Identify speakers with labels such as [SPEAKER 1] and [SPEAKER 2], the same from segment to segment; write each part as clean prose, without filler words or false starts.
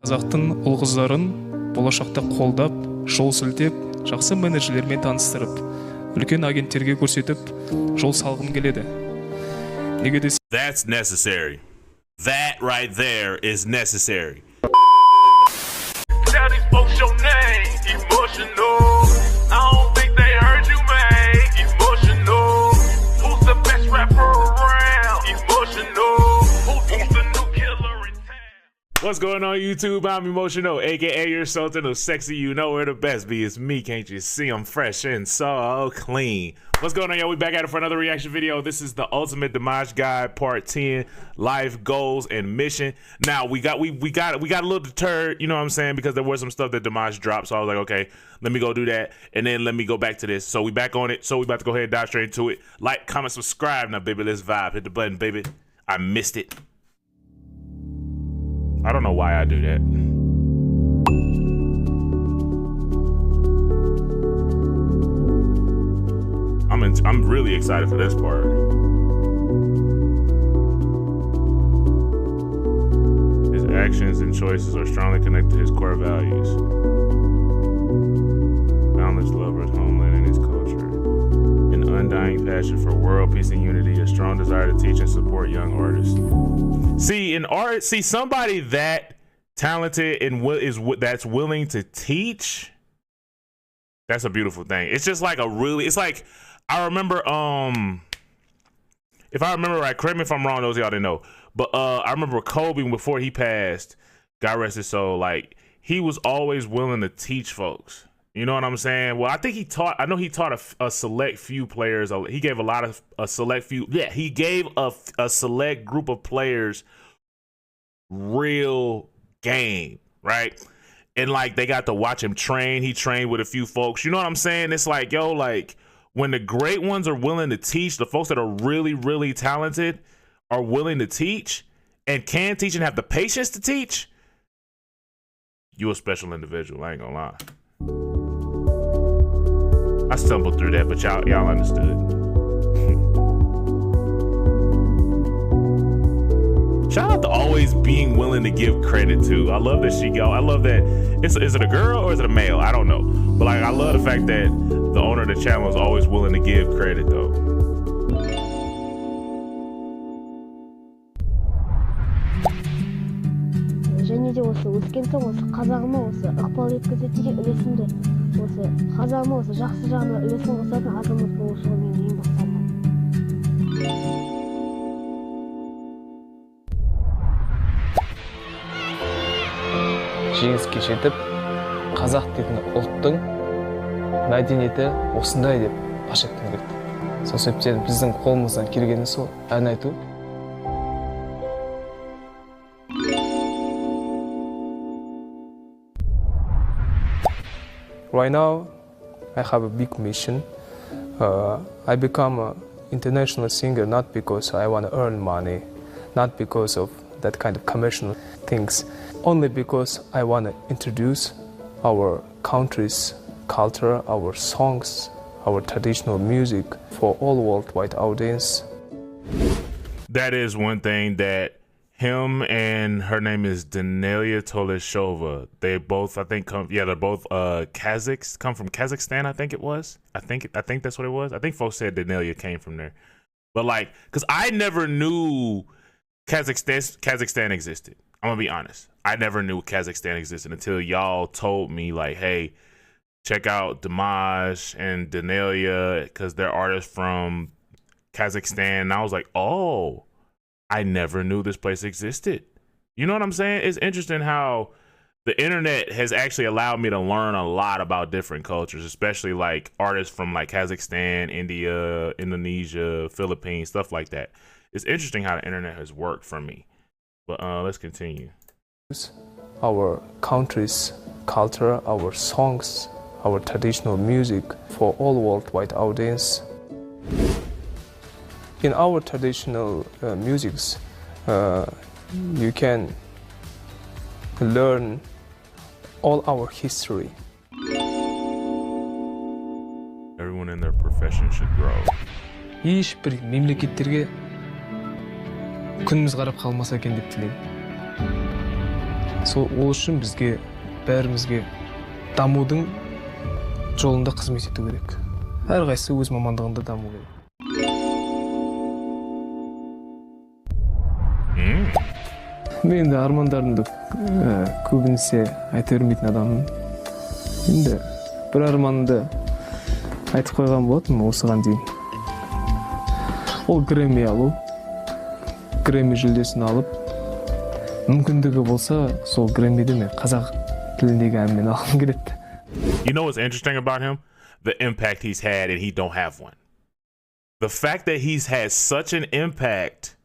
[SPEAKER 1] Қазақтың ұл-қыздарын болашақта қолдап, жол сілтеп, жақсы менеджерлермен таныстырып, үлкен агенттерге көрсетіп, жол салғым келеді. Неге десе...
[SPEAKER 2] That's necessary. That right there is necessary. Tell these folks your name, emotional. I don't think they heard you, man. Emotional. Who's the best rapper around? Emotional. Who's the new killer in town? What's going on, YouTube? I'm Emotional, aka your sultan of sexy. You know where the best be. It's me, can't you see? I'm fresh and so clean. What's going on, y'all? We back at it for another reaction video. This is the ultimate Dimash guide, part 10, life goals and mission. Now we got a little deterred, you know what I'm saying, because there was some stuff that Dimash dropped. So I was like, okay, let me go do that, and then let me go back to this. So we back on it. So we about to go ahead and dive straight into it. Like, comment, subscribe. Now, baby, let's vibe. Hit the button, baby. I missed it. I don't know why I do that. I'm really excited for this part. His actions and choices are strongly connected to his core values. Boundless love for his homeland and his culture. An undying passion for world peace and unity. A strong desire to teach and support young artists. See, in art, somebody that talented and that's willing to teach. That's a beautiful thing. It's just like it's like, I remember, if I remember right, correct me if I'm wrong, those of y'all didn't know, but I remember Kobe, before he passed, God rest his soul, like, he was always willing to teach folks. You know what I'm saying? Well, I think I know he taught a select few players. He gave a select group of players real game, right? And like, they got to watch him train. He trained with a few folks. You know what I'm saying? It's like, yo, like, when the great ones are willing to teach, the folks that are really, really talented are willing to teach and can teach and have the patience to teach, you a special individual, I ain't gonna lie. I stumbled through that, but y'all understood. Shout out to always being willing to give credit to. I love that I love that. Is it a girl or is it a male? I don't know. But like, I love the fact that the owner of the channel is always willing to give credit though.
[SPEAKER 3] және де осы өскен соң осы қазағыма осы ықпал еткізеді деген үлесімді осы қазағыма осы жақсы жағына үлесін қосатын азамат болу сол менің ең басты арманым.
[SPEAKER 4] Жеңіске жетіп, қазақ дейтін ұлттың мәдениеті осындай деп паш еткім келді. Сол себептен біздің қолымыздан келгені сол ән айту. Right now, I have a big mission. I become an international singer not because I want to earn money, not because of that kind of commercial things, only because I want to introduce our country's culture, our songs, our traditional music for all worldwide audience.
[SPEAKER 2] That is one thing that him and her name is Danelia Toleshova. They both, I think, they're both Kazakhs, come from Kazakhstan, I think it was. I think that's what it was. I think folks said Danelia came from there. But like, because I never knew Kazakhstan existed. I'm gonna be honest. I never knew Kazakhstan existed until y'all told me, like, hey, check out Dimash and Danelia because they're artists from Kazakhstan. And I was like, oh, I never knew this place existed. You know what I'm saying? It's interesting how the internet has actually allowed me to learn a lot about different cultures, especially like artists from like Kazakhstan, India, Indonesia, Philippines, stuff like that. It's interesting how the internet has worked for me. But let's continue.
[SPEAKER 4] Our country's culture, our songs, our traditional music for all worldwide audience. In our traditional musics, you can learn all our history.
[SPEAKER 2] Everyone in their profession should grow.
[SPEAKER 1] Ешбір мемлекеттерге күніміз қарап қалмаса екен деп тілеймін.
[SPEAKER 4] Ол үшін бізге бәрімізге дамудың жолында қызмет ету керек. Әрқайсысы өз мамандығында даму керек. Мен де армандарымды көбінесе айта бермейтін адаммын. Енді бір арманымды айтып қойған болатынмын осыған дейін. Ол Грэмми алу. Грэмми жүлдесін алып, мүмкіндігі болса, сол Грэммиді мен қазақ тіліндегі әнмен алғым келеді.
[SPEAKER 2] You know what's interesting about him? The impact he's had and he don't have one. The fact that he's had such an impact,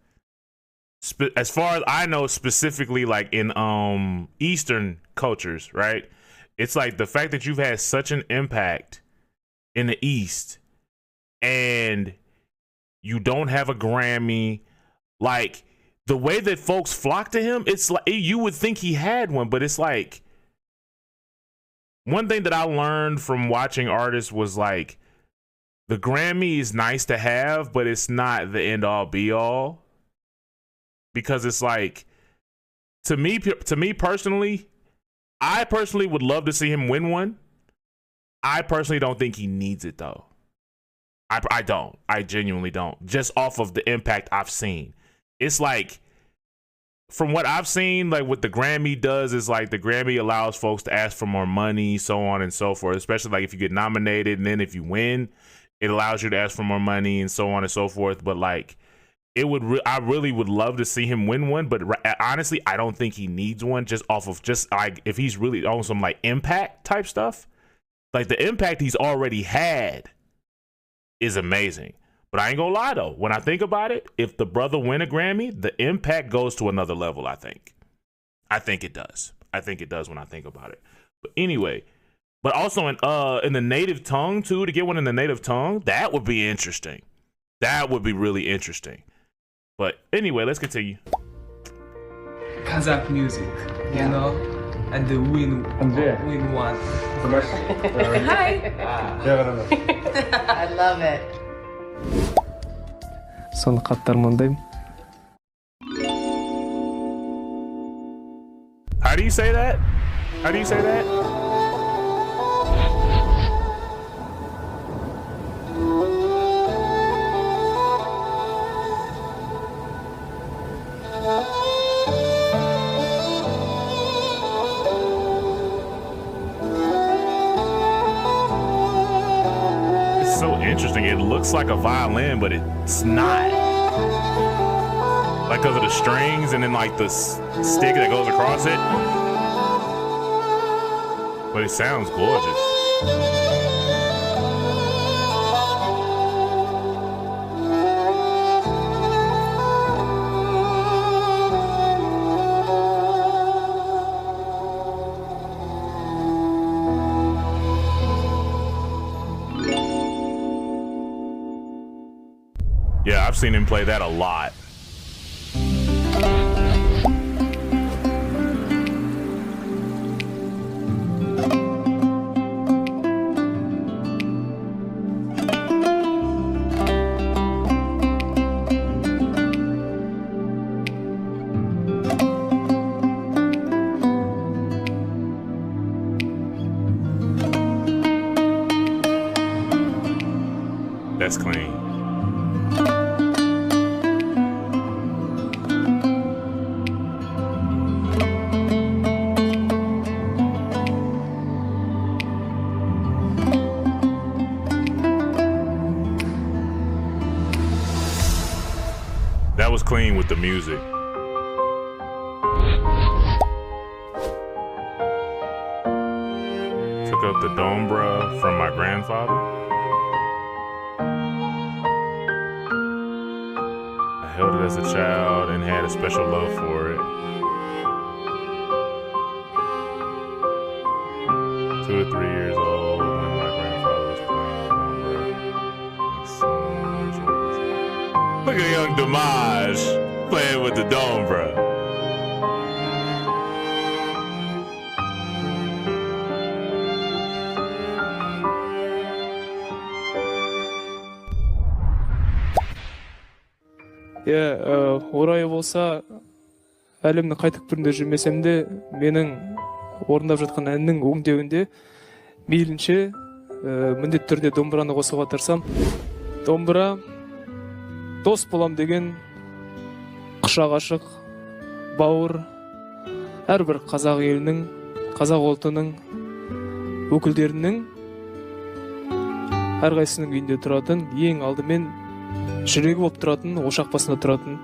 [SPEAKER 2] as far as I know, specifically like in Eastern cultures, right? It's like the fact that you've had such an impact in the East and you don't have a Grammy, like the way that folks flock to him, it's like you would think he had one, but it's like one thing that I learned from watching artists was like the Grammy is nice to have, but it's not the end all be all. Because it's like, to me personally, I personally would love to see him win one. I personally don't think he needs it though. I don't. I genuinely don't. Just off of the impact I've seen. It's like, from what I've seen, like what the Grammy does is like the Grammy allows folks to ask for more money, so on and so forth, especially like if you get nominated and then if you win, it allows you to ask for more money and so on and so forth. But like, I really would love to see him win one, but honestly, I don't think he needs one just off of just like if he's really on some like impact type stuff. Like the impact he's already had is amazing. But I ain't gonna lie though, when I think about it, if the brother win a Grammy, the impact goes to another level, I think. I think it does. I think it does when I think about it. But anyway, but also in the native tongue too, to get one in the native tongue, that would be interesting. That would be really interesting. But anyway, let's continue.
[SPEAKER 4] Kazakh music, you know, and the win one.
[SPEAKER 5] Hi. I love it.
[SPEAKER 4] Соны қатты армандаймын.
[SPEAKER 2] How do you say that? How do you say that? It's so interesting. It looks like a violin, but it's not. Like because of the strings and then like the stick that goes across it. But it sounds gorgeous. Yeah, I've seen him play that a lot. That's clean. That was clean with the music. Took up the dombra from my grandfather. I held it as a child and had a special love for it. 2 to 3 years old when my grandfather was playing dombra. Look at young Dimash playing with the dombra.
[SPEAKER 4] Орайы болса,
[SPEAKER 1] әлемнің қай түкпірінде жүрмесем де менің орындап жатқан әннің өңдеуінде мейлінше міндетті түрде домбыраны қосуға тырысам. Домбыра дос болам деген құшақ ашық бауыр әрбір қазақ елінің, қазақ ұлтының өкілдерінің әрқайсының үйінде тұратын, ең алдымен жүрегі болып тұратын, ошақ басында тұратын.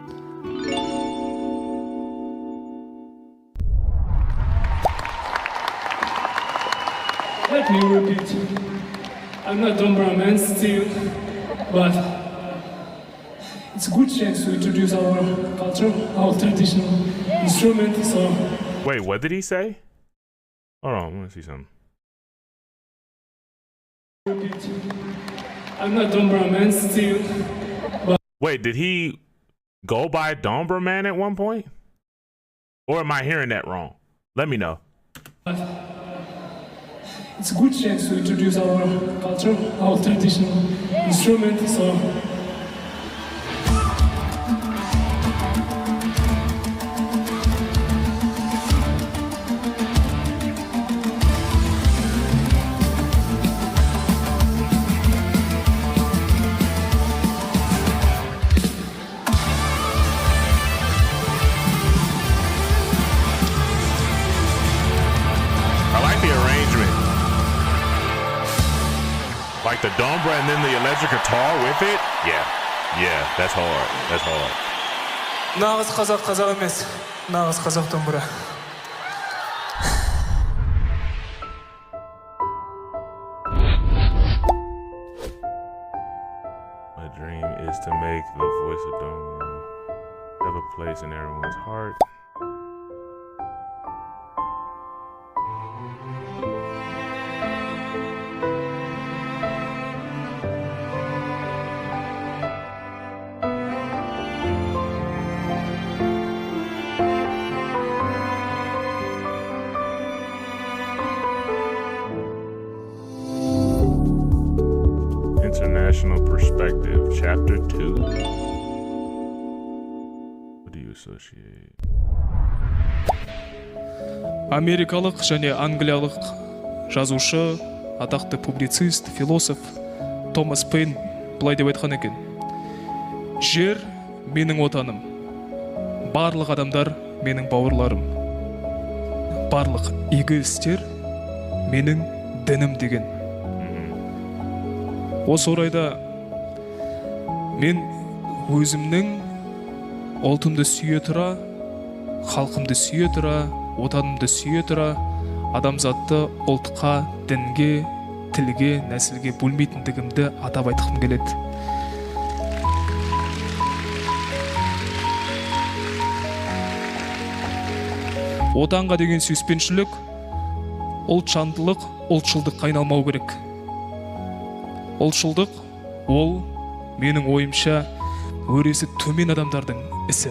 [SPEAKER 6] Let me repeat. I'm not dombra man still, but it's a good chance to introduce our culture, our traditional instrument. So.
[SPEAKER 2] Wait, what did he say? Hold on, I want to see something.
[SPEAKER 6] Repeat. I'm not dombra man still, but.
[SPEAKER 2] Wait, did he go by Dombra Man at one point? Or am I hearing that wrong? Let me know.
[SPEAKER 6] It's a good chance to introduce our culture, our traditional instrument. So.
[SPEAKER 2] I like the arrangement. Like the dombra and then the electric guitar with it. Yeah, that's hard. That's hard.
[SPEAKER 1] Нағыз қазақ емес, нағыз қазақ домбыра.
[SPEAKER 2] My dream is to make the voice of dombra have a place in everyone's heart. International Perspective, Chapter 2. What do you associate?
[SPEAKER 1] Америкалық және англиялық жазушы, атақты публицист, философ Томас Пейн былай деп айтқан екен. Жер менің отаным, барлық адамдар менің бауырларым, барлық игі істер менің дінім деген. Осы орайда мен өзімнің ұлтымды сүйе тұра, халқымды сүйе тұра, отанымды сүйе тұра, адамзатты ұлтқа, дінге, тілге, нәсілге бөлмейтіндігімді атап айтқым келеді. Отанға деген сүйіспеншілік, ұлтжандылық, ұлтшылдыққа айналмау керек. Ұлтшылдық ол менің ойымша өресі төмен адамдардың ісі.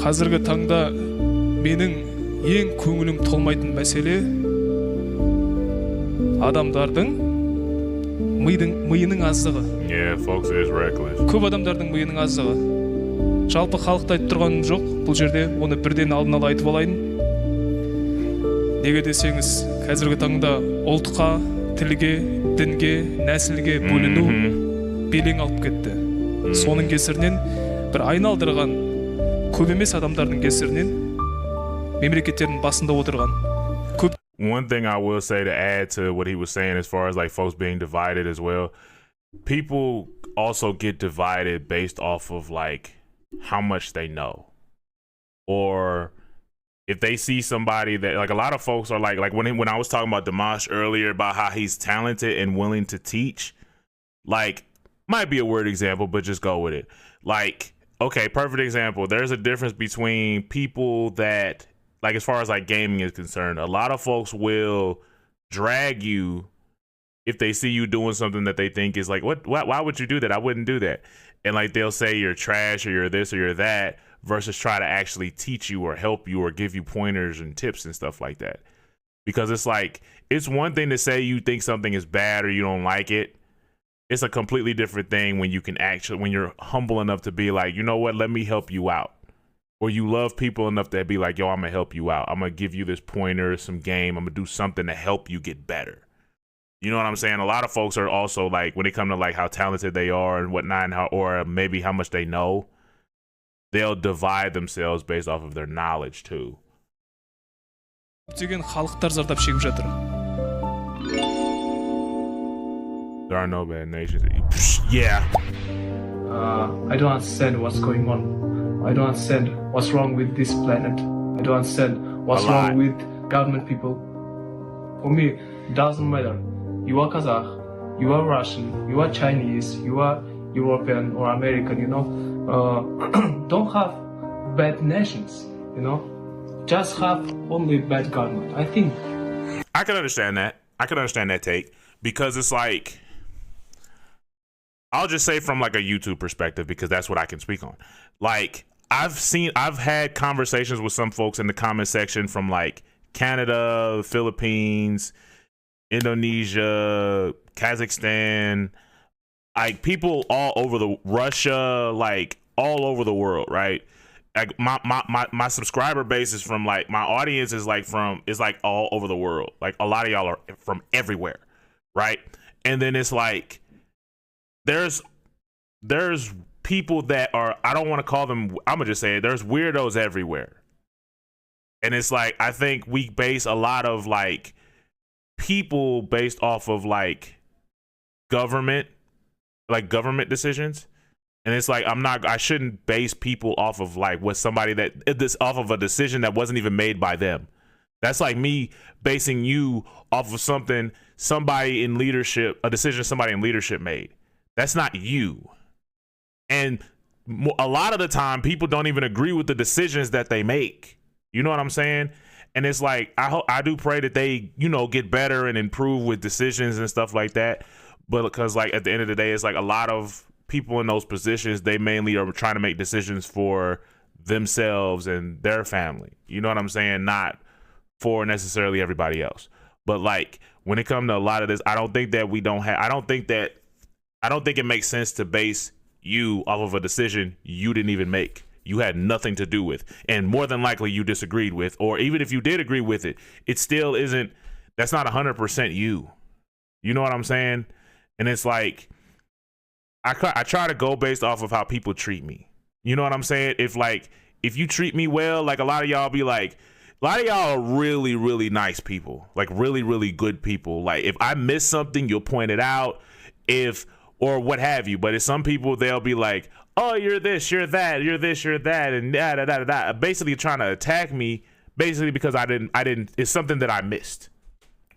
[SPEAKER 1] Қазіргі таңда менің ең көңілім толмайтын мәселе адамдардың миының аздығы.
[SPEAKER 2] Yeah, folks is reckless.
[SPEAKER 1] Көп адамдардың миының аздығы. Жалпы халықты айтып тұрғаным жоқ, бұл жерде оны бірден алдын ала айтып алайын. Неге десеңіз, қазіргі таңда ұлтқа, тілге, дінге, нәсілге бөліну белең алып кетті. Соның кесірінен бір айналдырған көп емес адамдардың кесірінен мемлекеттердің басында отырған.
[SPEAKER 2] One thing I will say to add to what he was saying as far as like folks being divided as well, people also get divided based off of like how much they know. Or if they see somebody that like a lot of folks are like when I was talking about Dimash earlier about how he's talented and willing to teach, like might be a weird example, but just go with it. Like, okay, perfect example. There's a difference between people that like as far as like gaming is concerned, a lot of folks will drag you if they see you doing something that they think is like, why would you do that? I wouldn't do that. And like they'll say you're trash or you're this or you're that versus try to actually teach you or help you or give you pointers and tips and stuff like that. Because it's like, it's one thing to say you think something is bad or you don't like it. it's a completely different thing when you can actually, when you're humble enough to be like, you know what, let me help you out. Or you love people enough to be like, yo, I'm gonna help you out. I'm gonna give you this pointer, some game. I'm gonna do something to help you get better. You know what I'm saying? A lot of folks are also like, when it comes to like how talented they are and whatnot, and how, or maybe how much they know, they'll divide themselves based off of their knowledge too.
[SPEAKER 1] көптеген халықтар зардап шегіп жатыр.
[SPEAKER 2] There are no bad nations. Yeah.
[SPEAKER 4] I don't understand what's going on. I don't understand what's wrong with this planet. I don't understand what's wrong with government people. For me, it doesn't matter. You are Kazakh, you are Russian, you are Chinese, you are European or American, you know. Don't have bad nations, you know. Just have only bad government, I think.
[SPEAKER 2] I can understand that. I can understand that take, because it's like, I'll just say from like a YouTube perspective, because that's what I can speak on. Like, I've had conversations with some folks in the comment section from like Canada, Philippines, Indonesia, Kazakhstan, like people all over Russia, like all over the world, right? Like my subscriber base is from like, my audience is like all over the world. Like a lot of y'all are from everywhere, right? And then it's like, there's people that are, I don't want to call them, I'm gonna just say it, there's weirdos everywhere. And it's like, I think we base a lot of like people based off of like government decisions. And it's like, I shouldn't base people off of like what somebody off of a decision that wasn't even made by them. That's like me basing you off of somebody in leadership, a decision somebody in leadership made. That's not you. And a lot of the time, people don't even agree with the decisions that they make. You know what I'm saying? And it's like, I do pray that they, you know, get better and improve with decisions and stuff like that. But because like at the end of the day, it's like a lot of people in those positions, they mainly are trying to make decisions for themselves and their family. You know what I'm saying? Not for necessarily everybody else. But like when it comes to a lot of this, I don't think it makes sense to base you off of a decision you didn't even make. You had nothing to do with, and more than likely you disagreed with, or even if you did agree with it, it still isn't, that's not 100% you. You know what I'm saying? And it's like, I try to go based off of how people treat me. You know what I'm saying? If you treat me well, like a lot of y'all are really, really nice people, like really, really good people. Like if I miss something, you'll point it out, or what have you. But it's some people, they'll be like, oh, you're this, you're that, you're this, you're that, and da, basically trying to attack me, basically because I didn't, it's something that I missed,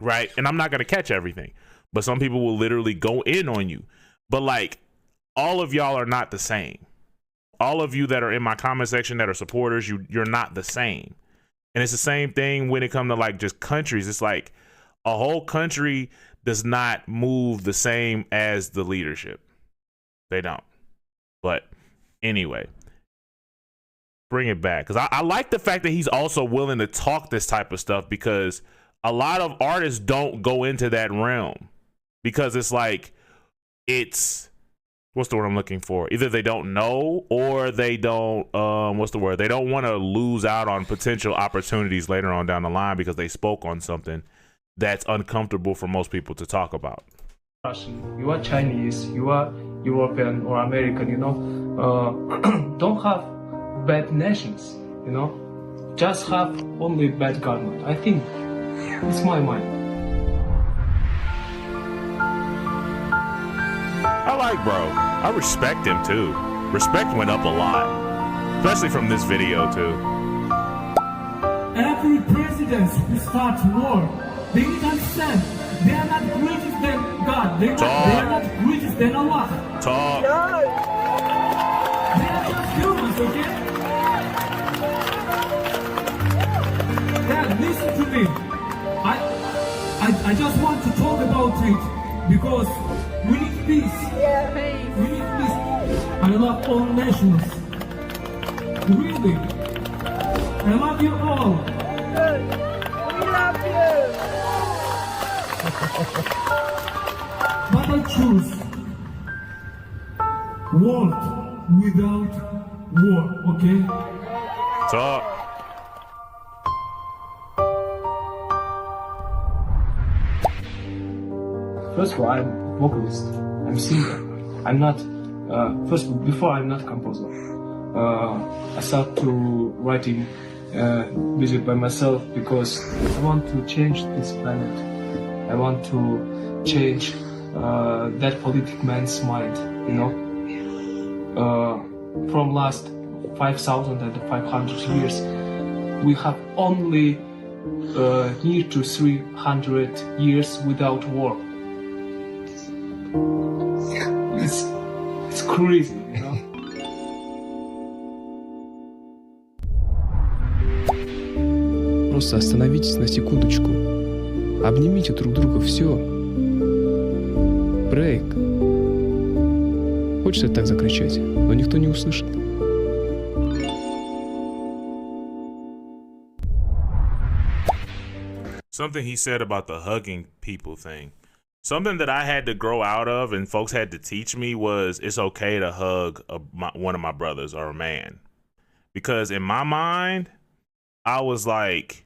[SPEAKER 2] right? And I'm not going to catch everything, but some people will literally go in on you. But like, all of y'all are not the same. All of you that are in my comment section that are supporters, you're not the same. And it's the same thing when it comes to like just countries. It's like a whole country does not move the same as the leadership. They don't. But anyway, bring it back. Because I like the fact that he's also willing to talk this type of stuff, because a lot of artists don't go into that realm, because it's like, what's the word I'm looking for? Either they don't know, or they don't, they don't want to lose out on potential opportunities later on down the line because they spoke on something that's uncomfortable for most people to talk about.
[SPEAKER 4] Russian, you are Chinese, you are European or American, you know. Don't have bad nations, you know. Just have only bad government. I think it's my mind.
[SPEAKER 2] I like bro. I respect him too. Respect went up a lot, especially from this video too.
[SPEAKER 6] Every president who starts war, they need to understand they are not greatest than God. They are not greatest than Allah.
[SPEAKER 2] Talk.
[SPEAKER 6] They are just humans, okay? Yeah, listen to me. I just want to talk about it because we need peace. We need peace. I love all nations. Really. I love you all.
[SPEAKER 7] We love you.
[SPEAKER 6] But I choose world without war, okay?
[SPEAKER 2] Talk.
[SPEAKER 4] First of all, I'm vocalist. I'm singer. I'm not. Before I'm not composer. I started to writing music by myself because I want to change this planet. I want to change that politic man's mind. You know, from last 5,500 years, we have only near to 300 years without war. It's crazy, you know.
[SPEAKER 8] Просто остановитесь на секундочку. Обнимите друг друга, все. Брейк. Хочется так закричать, но никто не услышит.
[SPEAKER 2] Something he said about the hugging people thing. Something that I had to grow out of and folks had to teach me was it's okay to hug one of my brothers or a man. Because in my mind, I was like,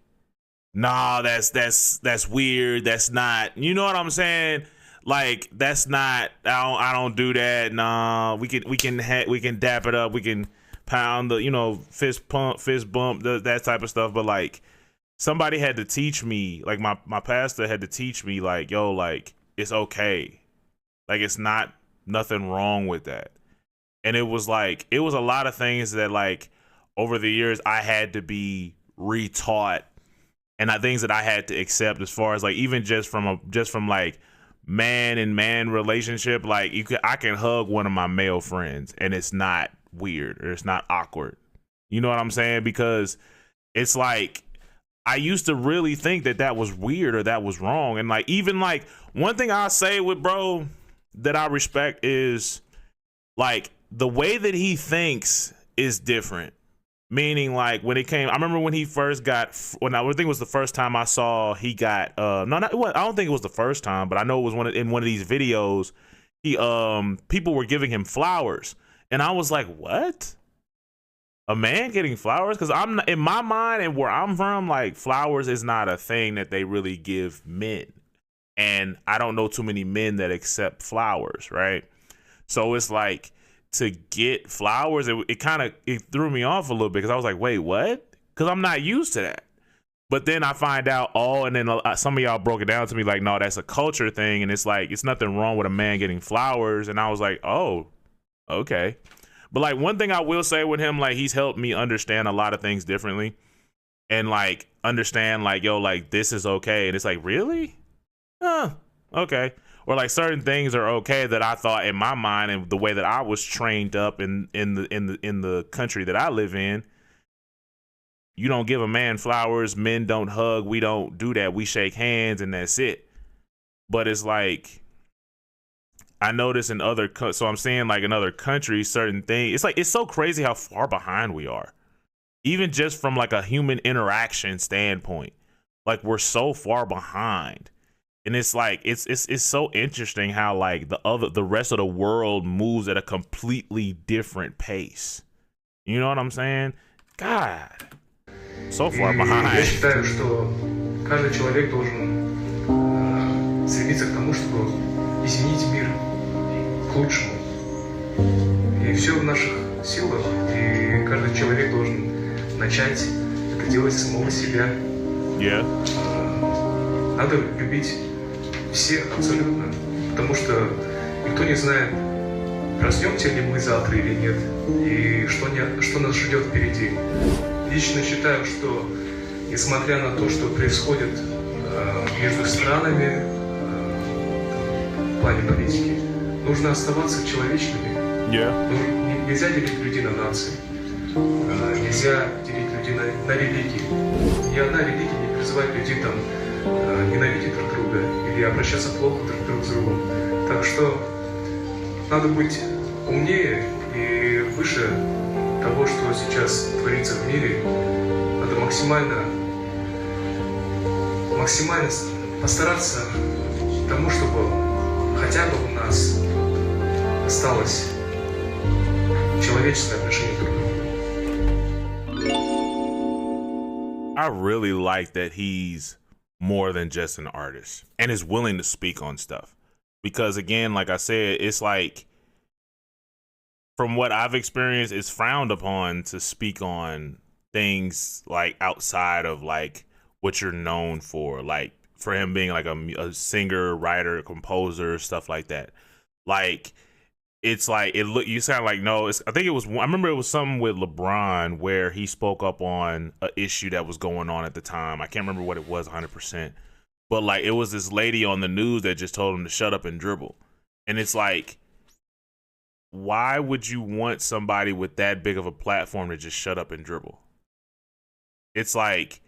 [SPEAKER 2] nah, that's weird. That's not, you know what I'm saying? Like, that's not, I don't do that. Nah, we can dap it up. We can pound the, you know, fist bump, that type of stuff. But like, somebody had to teach me, like my pastor had to teach me, like, yo, like, it's okay. Like, it's not nothing wrong with that. And it was like, it was a lot of things that like over the years I had to be retaught, and things that I had to accept as far as like, even just from like man and man relationship, like I can hug one of my male friends and it's not weird or it's not awkward. You know what I'm saying? Because it's like, I used to really think that was weird or that was wrong. And like, even like one thing I say with bro that I respect is like the way that he thinks is different. Meaning like when it came, I remember when he first got, I think it was the first time I saw he got, I don't think it was the first time, but I know it was in one of these videos, people were giving him flowers. And I was like, what? A man getting flowers? Because I'm in my mind and where I'm from, like flowers is not a thing that they really give men, and I don't know too many men that accept flowers, right? So it's like to get flowers, it threw me off a little bit because I was like, wait, what? Because I'm not used to that. But then I find out, and then some of y'all broke it down to me like, no, that's a culture thing, and it's like it's nothing wrong with a man getting flowers, and I was like, oh, okay. But like one thing I will say with him, like he's helped me understand a lot of things differently and like understand like, yo, like this is okay. And it's like, really? Okay. Or like certain things are okay that I thought in my mind and the way that I was trained up in the country that I live in. You don't give a man flowers. Men don't hug. We don't do that. We shake hands and that's it. But it's like, I notice in so I'm saying like in other countries, certain things, it's like, it's so crazy how far behind we are. Even just from like a human interaction standpoint, like we're so far behind. And it's like, it's so interesting how like the rest of the world moves at a completely different pace. You know what I'm saying? God, so far behind.
[SPEAKER 9] Я считаю, что каждый человек должен стремиться к тому, чтобы изменить мир к лучшему. И все в наших силах, и каждый человек должен начать это делать с самого себя.
[SPEAKER 2] Yeah.
[SPEAKER 9] Надо любить всех абсолютно, потому что никто не знает, проснемся ли мы завтра или нет, и что нас ждет впереди. Лично считаю, что несмотря на то, что происходит между странами в плане политики, нужно оставаться человечными.
[SPEAKER 2] Yeah.
[SPEAKER 9] Нельзя делить людей на нации, нельзя делить людей на религии. Ни одна религия не призывает людей там ненавидеть друг друга или обращаться плохо друг с другом. Так что надо быть умнее и выше того, что сейчас творится в мире. Надо максимально постараться к тому, чтобы хотя бы у нас осталось человеческое отношение друг к другу.
[SPEAKER 2] I really like that he's more than just an artist and is willing to speak on stuff. Because again, like I said, it's like, from what I've experienced, it's frowned upon to speak on things like outside of like what you're known for. Like for him being like a singer, writer, composer, stuff like that. Like, it's like, you sound like, no, I think it was, I remember it was something with LeBron where he spoke up on an issue that was going on at the time. I can't remember what it was 100%, but like, it was this lady on the news that just told him to shut up and dribble. And it's like, why would you want somebody with that big of a platform to just shut up and dribble? It's like,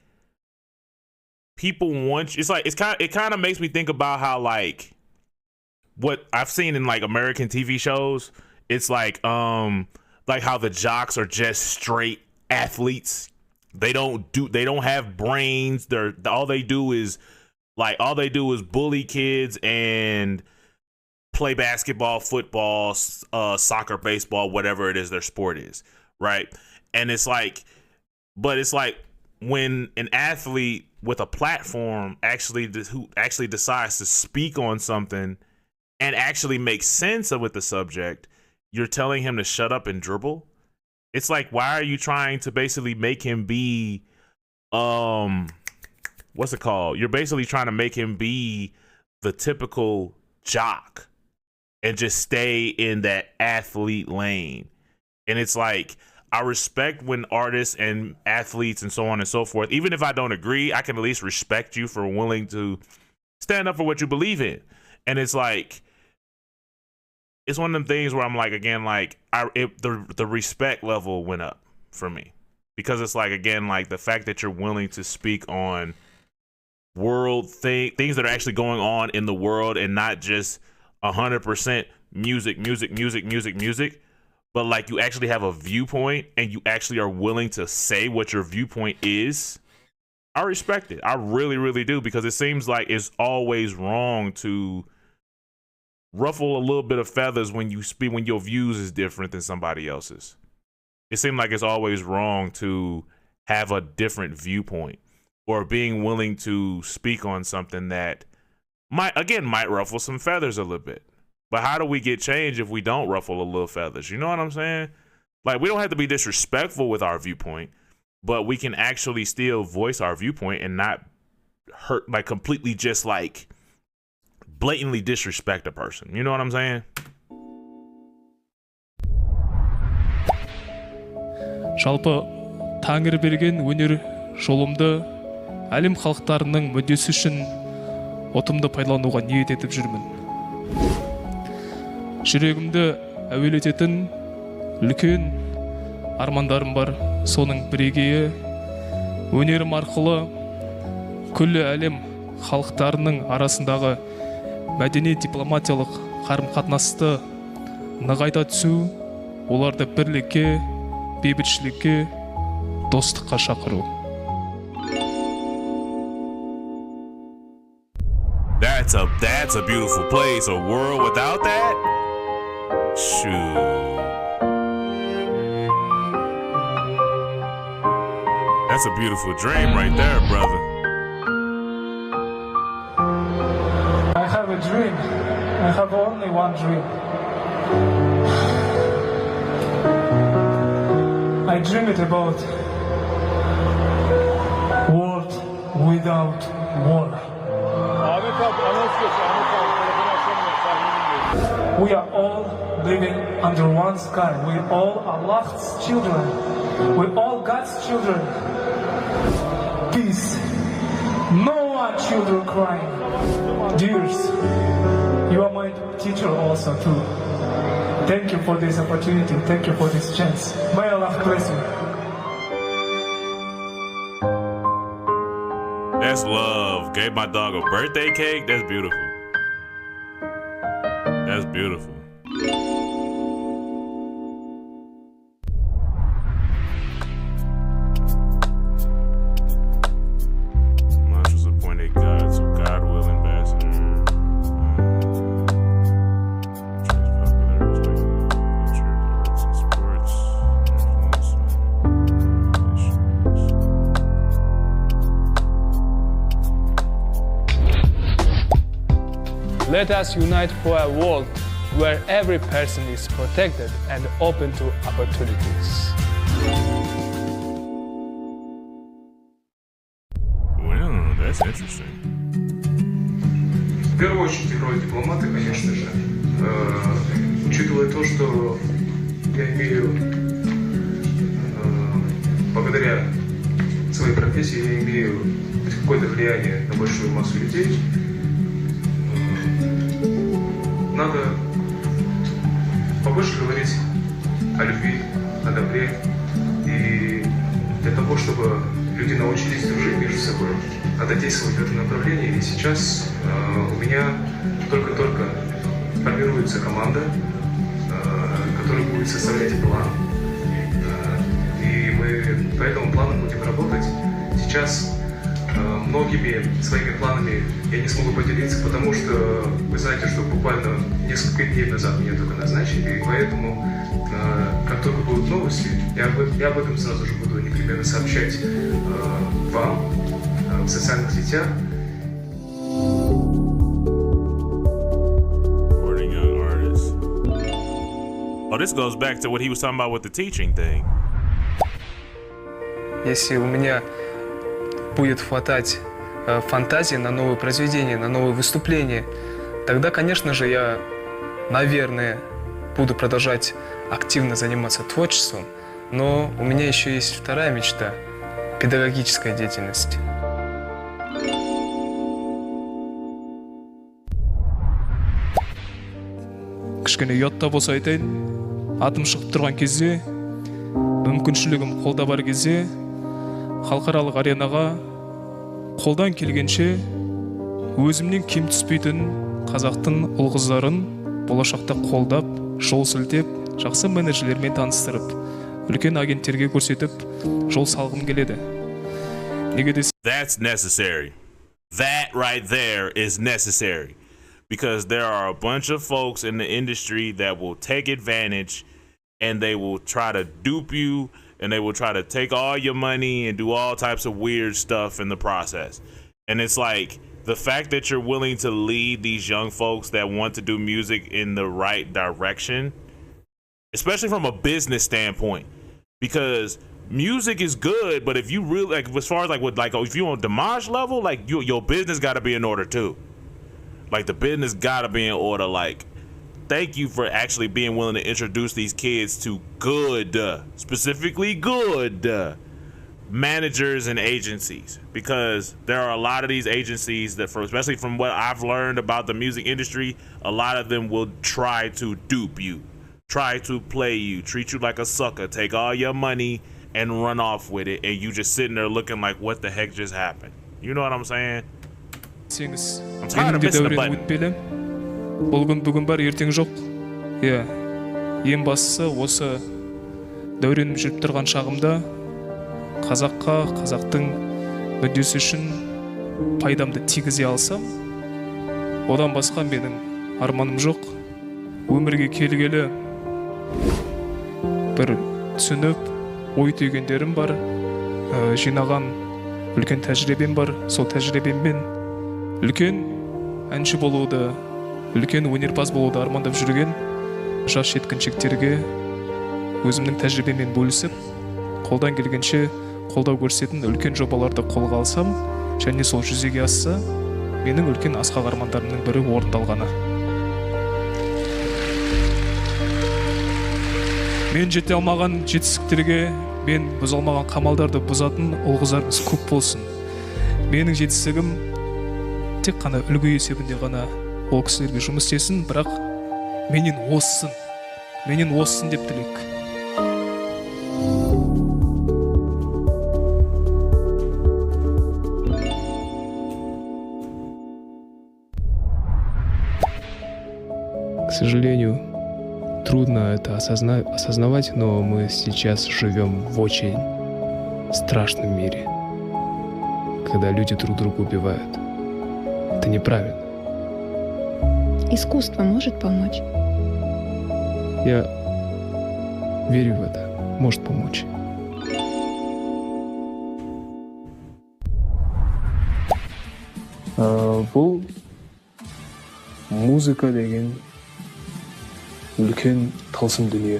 [SPEAKER 2] people want you, it kind of makes me think about how like, what I've seen in like American TV shows, it's like how the jocks are just straight athletes. They don't have brains. All they do is bully kids and play basketball, football, soccer, baseball, whatever it is their sport is, right? And it's like, but it's like when an athlete with a platform who actually decides to speak on something and actually make sense with the subject, you're telling him to shut up and dribble. It's like, why are you trying to basically make him be, what's it called? You're basically trying to make him be the typical jock and just stay in that athlete lane. And it's like, I respect when artists and athletes and so on and so forth, even if I don't agree, I can at least respect you for willing to stand up for what you believe in. And it's like, it's one of them things where I'm like, again, like the respect level went up for me, because it's like, again, like the fact that you're willing to speak on world things that are actually going on in the world and not just 100% music, but like you actually have a viewpoint and you actually are willing to say what your viewpoint is. I respect it. I really, really do, because it seems like it's always wrong to ruffle a little bit of feathers when you speak, when your views is different than somebody else's. It seems like it's always wrong to have a different viewpoint or being willing to speak on something that might ruffle some feathers a little bit. But how do we get change if we don't ruffle a little feathers? You know what I'm saying? Like, we don't have to be disrespectful with our viewpoint, but we can actually still voice our viewpoint and not hurt, like completely just like blatantly disrespect a person. You know what I'm saying?
[SPEAKER 1] Жалпы Тәңір берген өнер жолымды әлем халықтарының мүддесі үшін ұтымды пайдалануға ниет етіп жүрмін. Жүрегімді әуелететін үлкен армандарым бар. Соның бірегейі өнерім арқылы күллі әлем халықтарының арасындағы мәдени дипломатиялық қарым-қатынасты нығайта түсу, оларды бірлікке, бейбітшілікке, достыққа шақыру.
[SPEAKER 2] That's a beautiful place. A world without that? Shoot. That's a beautiful dream right there, brother.
[SPEAKER 6] I have a dream. I have only one dream. I dream it about world without war. We are all living under one sky. We all are Allah's children. We all God's children. Peace. No one children crying. Dears, you are my teacher also too. Thank you for this opportunity. Thank you for this chance. May Allah bless you.
[SPEAKER 2] That's love. Gave my dog a birthday cake. That's beautiful. That's beautiful. Dimash was appointed God, so God will ambassador. Popular, respected cultures, arts, and sports.
[SPEAKER 4] Let us unite for a world where every person is protected and open to opportunities.
[SPEAKER 2] Well, that's interesting.
[SPEAKER 9] В первую очередь роль дипломата, конечно же. Учитывая то, что я имею, благодаря своей профессии, я имею хоть какое-то влияние на большую массу людей, надо побольше говорить о любви, о добре, и для того, чтобы люди научились дружить между собой, надо действовать в этом направлении. И сейчас у меня только-только формируется команда, которая будет составлять план. И мы по этому плану будем работать. Сейчас многими своими планами я не смогу поделиться, потому что вы знаете, что буквально несколько дней назад меня только назначили, и поэтому, как только будут новости, я об этом сразу же буду непременно сообщать вам в социальных сетях.
[SPEAKER 2] Oh, this goes back to what he was talking about with the teaching thing.
[SPEAKER 4] Если у меня будет хватать фантазии на новые произведения, на новые выступления, тогда, конечно же, я, наверное, буду продолжать активно заниматься творчеством, но у меня еще есть вторая мечта – педагогическая деятельность.
[SPEAKER 1] Кішкене ұятта болса айтайын, атым шығып тұрған кезде, мүмкіншілігім қолда бар кезде, халықаралық аренаға қолдан келгенше өзімнен кем түспейтін қазақтың ұл-қыздарын болашақта қолдап, жол сілтеп, жақсы менеджерлермен таныстырып, үлкен агенттерге көрсетіп, жол салғым келеді. Неге десе?
[SPEAKER 2] That's necessary. That right there is necessary. Because there are a bunch of folks in the industry that will take advantage and they will try to dupe you and they will try to take all your money and do all types of weird stuff in the process. And it's like the fact that you're willing to lead these young folks that want to do music in the right direction, especially from a business standpoint, because music is good, but if you really like, as far as like with like if you on Dimash level, like your business got to be in order too. Like the business got to be in order. Like, thank you for actually being willing to introduce these kids to good, specifically good managers and agencies, because there are a lot of these agencies that, especially from what I've learned about the music industry, a lot of them will try to dupe you, try to play you, treat you like a sucker, take all your money and run off with it, and you just sitting there looking like, what the heck just happened? You know what I'm saying?
[SPEAKER 1] I'm tired of missing the button. Бұл күн бүгін бар, ертең жоқ. Иә, ең бастысы осы дәуренім жүріп тұрған шағымда қазаққа, қазақтың мүддесі үшін пайдамды тигізе алсам, одан басқа менің арманым жоқ. Өмірге келгелі бір түсініп, ой түйгендерім бар, жинаған үлкен тәжірибем бар. Сол тәжірибеммен үлкен әнші болуды, үлкен өнерпаз болуды армандап жүрген жас жеткіншектерге өзімнің тәжірибеммен бөлісіп, қолдан келгенше қолдау көрсететін үлкен жобаларды қолға алсам, және сол жүзеге асса, менің үлкен асқақ армандарымның бірі орындалғаны. Мен жете алмаған жетістіктерге, мен бұза алмаған қамалдарды бұзатын ұл-қыздарымыз көп болсын. Менің жетістігім тек қана үлгі есебінде ғана ол кісілерге жұмыс істесін, бірақ менен оссын деп тілейік.
[SPEAKER 8] К сожалению, трудно это осознавать, но мы сейчас живем в очень страшном мире, когда люди друг друга убивают. Это неправильно.
[SPEAKER 10] Искусство может помочь?
[SPEAKER 8] Я верю в это. Может помочь.
[SPEAKER 4] Бұл Музыка деген үлкен тылсым дүние.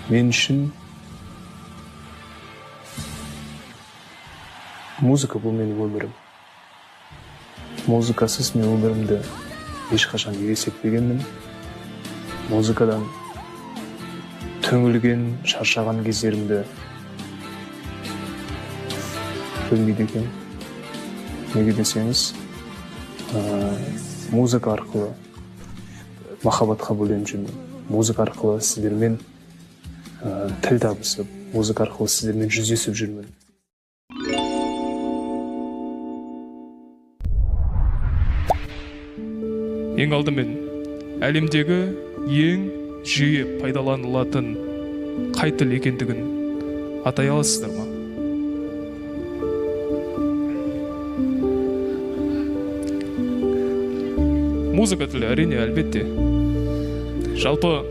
[SPEAKER 4] Мен үшін музыка бұл менің өмірім. Музыкасыз мен өмірімді ешқашан елестетпегенмін. Музыкадан түңілген, шаршаған кездерімді білмейді екен. Неге десеңіз, музыка арқылы махаббатқа бөленіп жүрмін. Музыка арқылы сіздермен тіл табысып, музыка арқылы сіздермен жүздесіп жүрмін.
[SPEAKER 1] Ең алдымен әлемдегі ең жиі пайдаланылатын қай тіл екендігін атай аласыздар ма? Музыка тілі әрине, әлбетте. Жалпы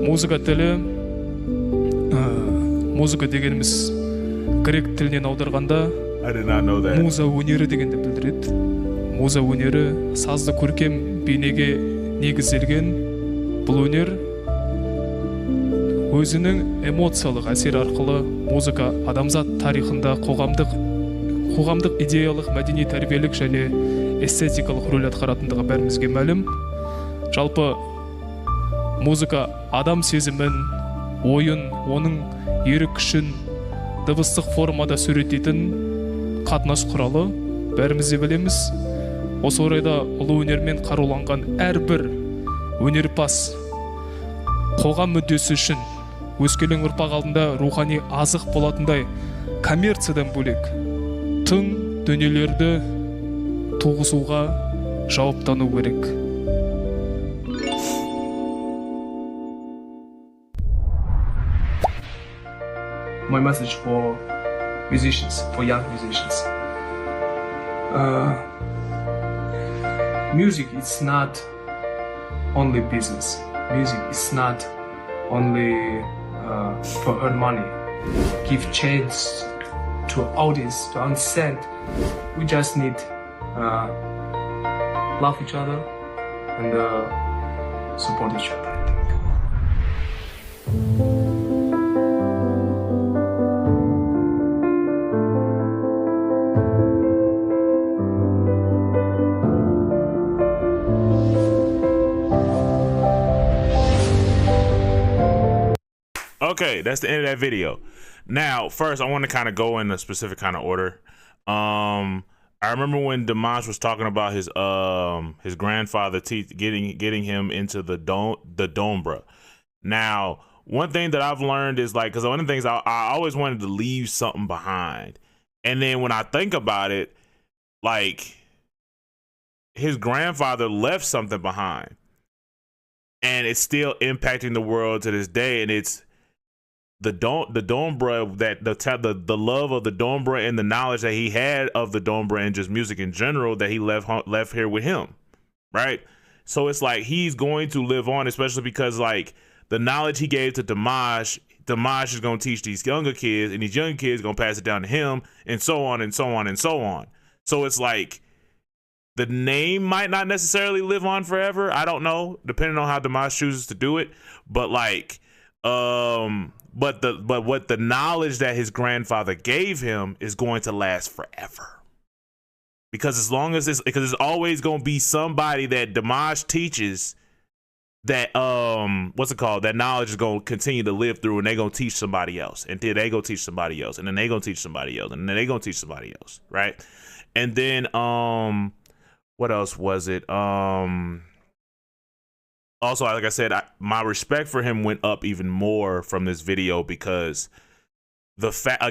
[SPEAKER 1] музыка тілі, музыка дегеніміз грек тілінен аударғанда муза өнері дегенді білдіреді. Муза өнері сазды көркем бейнеге негізделген. Бұл өнер өзінің эмоциялық әсер арқылы музыка адамзат тарихында қоғамдық идеялық, мәдени, тәрбиелік және эстетикалық рөл атқаратындығы бәрімізге мәлім. Жалпы музыка адам сезімін, ойын, оның ерік күшін дыбыстық формада суреттейтін қатынас құралы, бәріміз де білеміз. Осы орайда ұлы өнермен қаруланған әрбір өнерпаз қоғам мүддесі үшін өскелең ұрпақ алдында рухани азық болатындай коммерциядан бөлек тың дүниелерді туғызуға жауаптану керек.
[SPEAKER 4] My message for musicians, for young musicians. Music is not only business. Music is not only for earn money. Give chance to audience to understand. We just need love each other and support each other, I think.
[SPEAKER 2] Okay, that's the end of that video. Now, first, I want to kind of go in a specific kind of order. I remember when Dimash was talking about his grandfather getting him into the dombra. Now, one thing that I've learned is like, because one of the things I always wanted to leave something behind, and then when I think about it, like his grandfather left something behind, and it's still impacting the world to this day, and it's the dombra, that the love of the dombra and the knowledge that he had of the dombra and just music in general that he left here with him, right? So it's like he's going to live on, especially because like the knowledge he gave to Dimash is going to teach these younger kids, and these younger kids are going to pass it down to him, and so on and so on and so on. So it's like the name might not necessarily live on forever. I don't know, depending on how Dimash chooses to do it, but like but what the knowledge that his grandfather gave him is going to last forever. Because as long as it's always going to be somebody that Dimash teaches that that knowledge is going to continue to live through, and they're going to teach somebody else, and then they go teach somebody else, and then they going to teach somebody else, and then they going to teach somebody else, right? And then what else was it? Also, like I said, my respect for him went up even more from this video, because the fact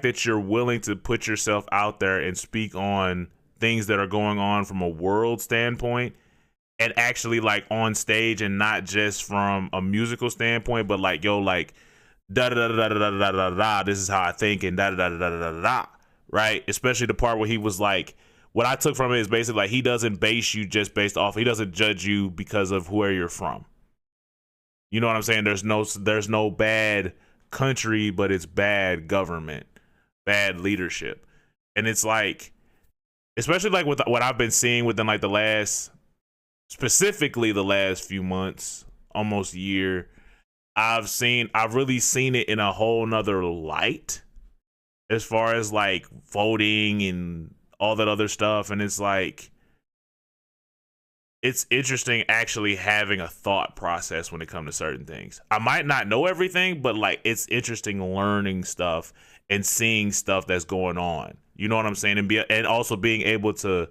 [SPEAKER 2] that you're willing to put yourself out there and speak on things that are going on from a world standpoint, and actually like on stage, and not just from a musical standpoint, but like, yo, like da da da da da da da da, this is how I think, and da da da da da da, right? Especially the part where he was like, what I took from it is basically like he doesn't base you just based off, he doesn't judge you because of where you're from. You know what I'm saying? There's no bad country, but it's bad government, bad leadership. And it's like, especially like with what I've been seeing within like specifically the last few months, almost year, I've really seen it in a whole nother light as far as like voting and all that other stuff. And it's like, it's interesting actually having a thought process when it comes to certain things. I might not know everything, but like it's interesting learning stuff and seeing stuff that's going on. You know what I'm saying? And also being able to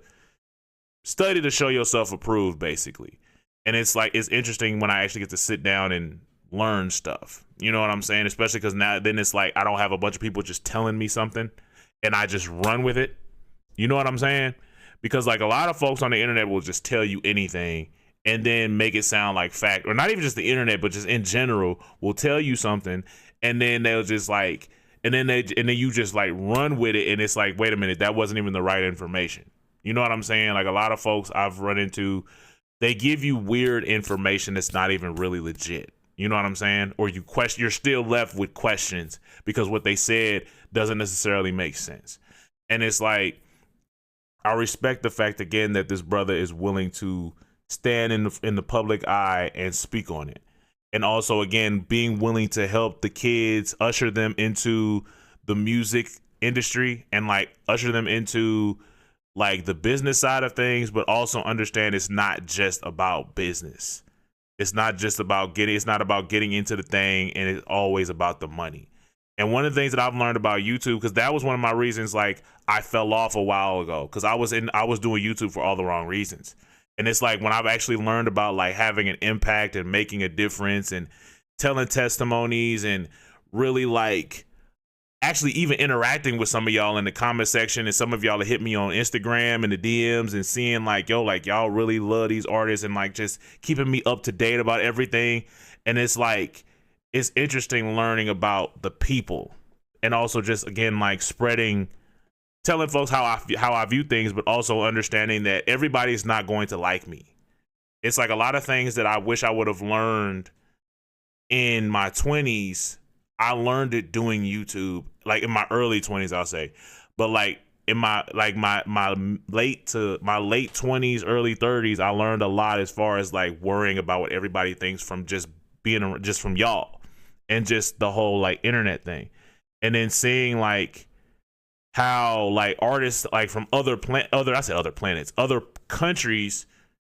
[SPEAKER 2] study to show yourself approved, basically. And it's like, it's interesting when I actually get to sit down and learn stuff. You know what I'm saying? Especially because then it's like I don't have a bunch of people just telling me something and I just run with it. You know what I'm saying? Because like a lot of folks on the internet will just tell you anything and then make it sound like fact, or not even just the internet, but just in general will tell you something and then they'll just like, and then you just like run with it. And it's like, wait a minute, that wasn't even the right information. You know what I'm saying? Like a lot of folks I've run into, they give you weird information that's not even really legit. You know what I'm saying? Or you're still left with questions because what they said doesn't necessarily make sense. And it's like, I respect the fact again that this brother is willing to stand in the public eye and speak on it. And also again, being willing to help the kids, usher them into the music industry and like usher them into like the business side of things, but also understand it's not just about business. It's not about getting into the thing, and it's always about the money. And one of the things that I've learned about YouTube, because that was one of my reasons like I fell off a while ago, because I was doing YouTube for all the wrong reasons. And it's like when I've actually learned about like having an impact and making a difference and telling testimonies and really like actually even interacting with some of y'all in the comment section, and some of y'all have hit me on Instagram and the DMs and seeing like, yo, like y'all really love these artists and like just keeping me up to date about everything. And it's like, it's interesting learning about the people and also just again like telling folks how I view things, but also understanding that everybody's not going to like me. It's like a lot of things that I wish I would have learned in my 20s. I learned it doing YouTube, like in my early 20s, I'll say, but like in my late 20s, early 30s, I learned a lot as far as like worrying about what everybody thinks from just from y'all and just the whole like internet thing. And then seeing like how like artists like from other countries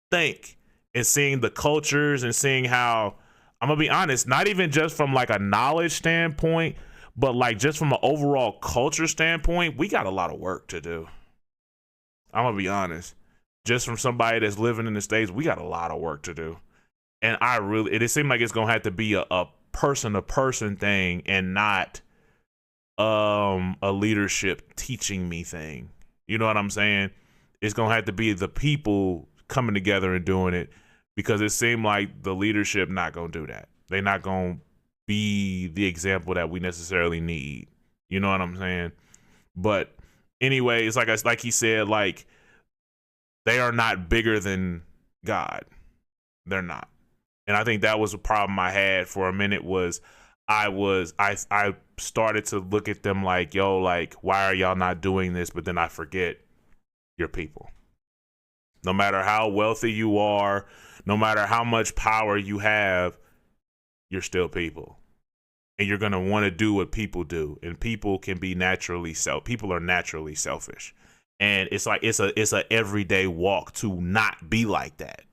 [SPEAKER 2] think, and seeing the cultures and seeing how, I'm gonna be honest, not even just from like a knowledge standpoint, but like just from an overall culture standpoint, we got a lot of work to do. I'm gonna be honest. Just from somebody that's living in the States, we got a lot of work to do. And it seemed like it's gonna have to be a person-to-person thing and not a leadership teaching me thing. You know what I'm saying? It's gonna have to be the people coming together and doing it, because it seemed like the leadership not gonna do that. They're not gonna be the example that we necessarily need. You know what I'm saying? But anyway, it's like he said, like they are not bigger than God. They're not. And I think that was a problem I had for a minute. Was I started to look at them like, yo, like, why are y'all not doing this? But then I forget your people. No matter how wealthy you are, no matter how much power you have, you're still people. And you're going to want to do what people do. And people can be people are naturally selfish. And it's like, it's a everyday walk to not be like that.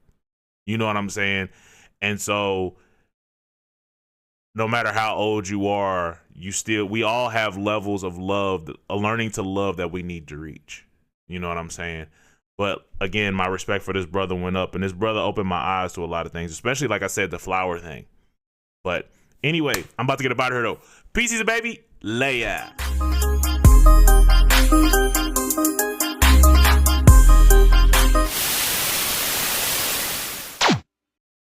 [SPEAKER 2] You know what I'm saying? And so no matter how old you are, we all have levels of love, learning to love that we need to reach. You know what I'm saying? But again, my respect for this brother went up, and this brother opened my eyes to a lot of things, especially, like I said, the flower thing. But anyway, I'm about to get up out of here though. Peace, baby. Lay out.